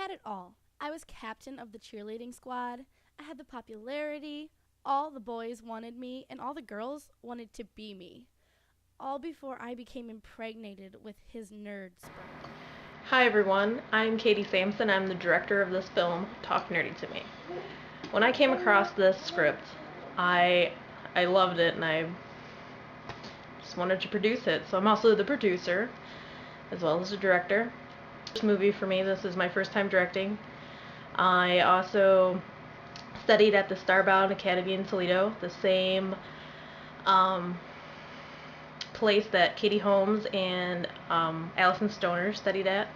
had it all. I was captain of the cheerleading squad. I had the popularity. All the boys wanted me, and all the girls wanted to be me. All before I became impregnated with his nerd sperm. Hi everyone, I'm Katie Sampson. I'm the director of this film, Talk Nerdy to Me. When I came across this script, I loved it and I just wanted to produce it. So I'm also the producer as well as the director. This movie for me, this is my first time directing. I also studied at the Starbound Academy in Toledo, the same place that Katie Holmes and Allison Stoner studied at.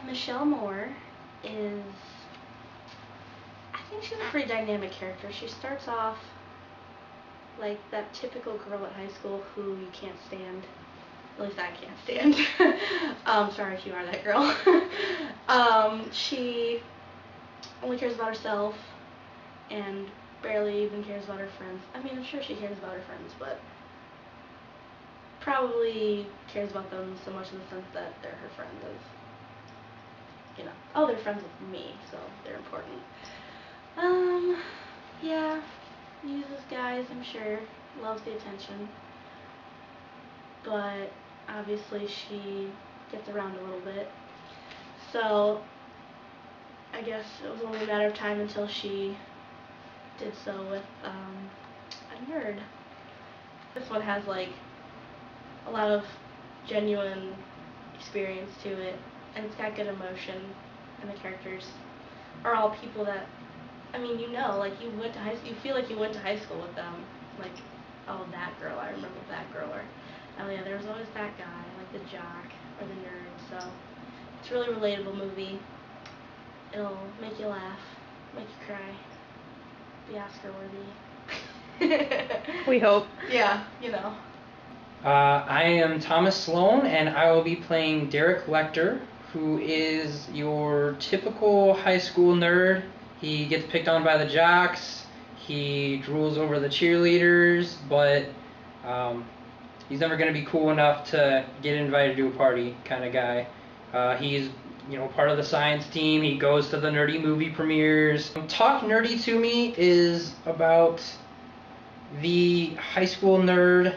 Michelle Moore is, I think she's a pretty dynamic character. She starts off like that typical girl at high school who you can't stand. At least I can't stand. Sorry if you are that girl. She only cares about herself and barely even cares about her friends. I mean, I'm sure she cares about her friends, but probably cares about them so much in the sense that they're her friend as, you know, oh, they're friends with me, so they're important. Yeah, uses guys, I'm sure, loves the attention, but obviously she gets around a little bit, so I guess it was only a matter of time until she did so with a nerd. This one has like a lot of genuine experience to it, and it's got good emotion, and the characters are all people that, I mean, you know, like you went to you feel like you went to high school with them, like, oh, that girl, I remember that girl, or, oh yeah, there was always that guy, like the jock, or the nerd, so it's a really relatable movie. It'll make you laugh, make you cry, be Oscar worthy. We hope. Yeah, you know. I am Thomas Sloan, and I will be playing Derek Lecter, who is your typical high school nerd. He gets picked on by the jocks, he drools over the cheerleaders, but he's never going to be cool enough to get invited to a party kind of guy. He's part of the science team. He goes to the nerdy movie premieres. Talk Nerdy to Me is about the high school nerd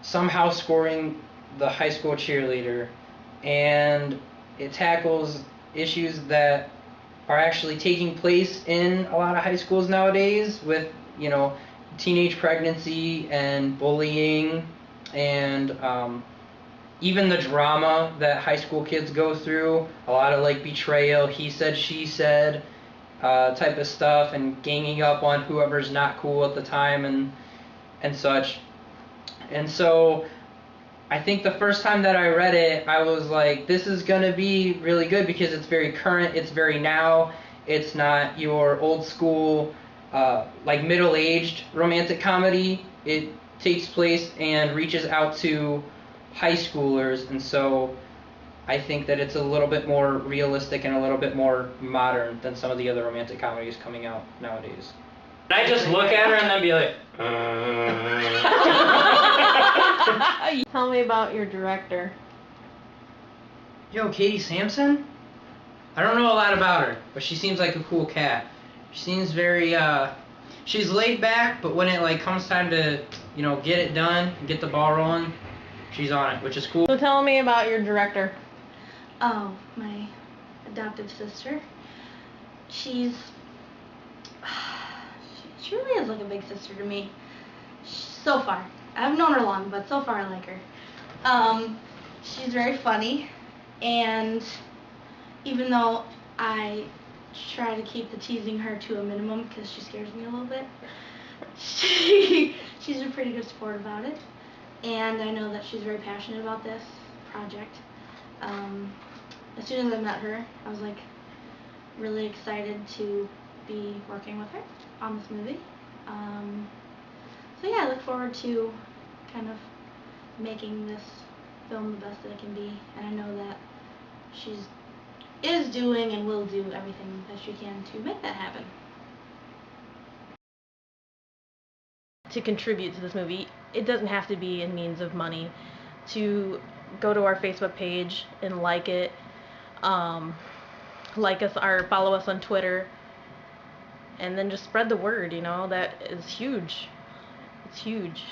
somehow scoring the high school cheerleader, and it tackles issues that are actually taking place in a lot of high schools nowadays with, teenage pregnancy and bullying and even the drama that high school kids go through, a lot of like betrayal, he said, she said type of stuff, and ganging up on whoever's not cool at the time and such. And so I think the first time that I read it, I was like, this is going to be really good because it's very current, it's very now, it's not your old school, like middle-aged romantic comedy. It takes place and reaches out to high schoolers, and so I think that it's a little bit more realistic and a little bit more modern than some of the other romantic comedies coming out nowadays. And I just look at her and then be like, Tell me about your director. Yo, Katie Sampson? I don't know a lot about her, but she seems like a cool cat. She seems very, she's laid back, but when it comes time to, get it done and get the ball rolling, she's on it, which is cool. So tell me about your director. Oh, my adopted sister. She really is like a big sister to me. So far. I haven't known her long, but so far I like her. She's very funny, and even though I try to keep the teasing her to a minimum because she scares me a little bit, she's a pretty good sport about it, and I know that she's very passionate about this project. As soon as I met her, I was like really excited to be working with her on this movie. So yeah, I look forward to kind of making this film the best that it can be, and I know that she is doing and will do everything that she can to make that happen. To contribute to this movie, it doesn't have to be in means of money. To go to our Facebook page and like it, like us or follow us on Twitter. And then just spread the word, you know, that is huge. It's huge.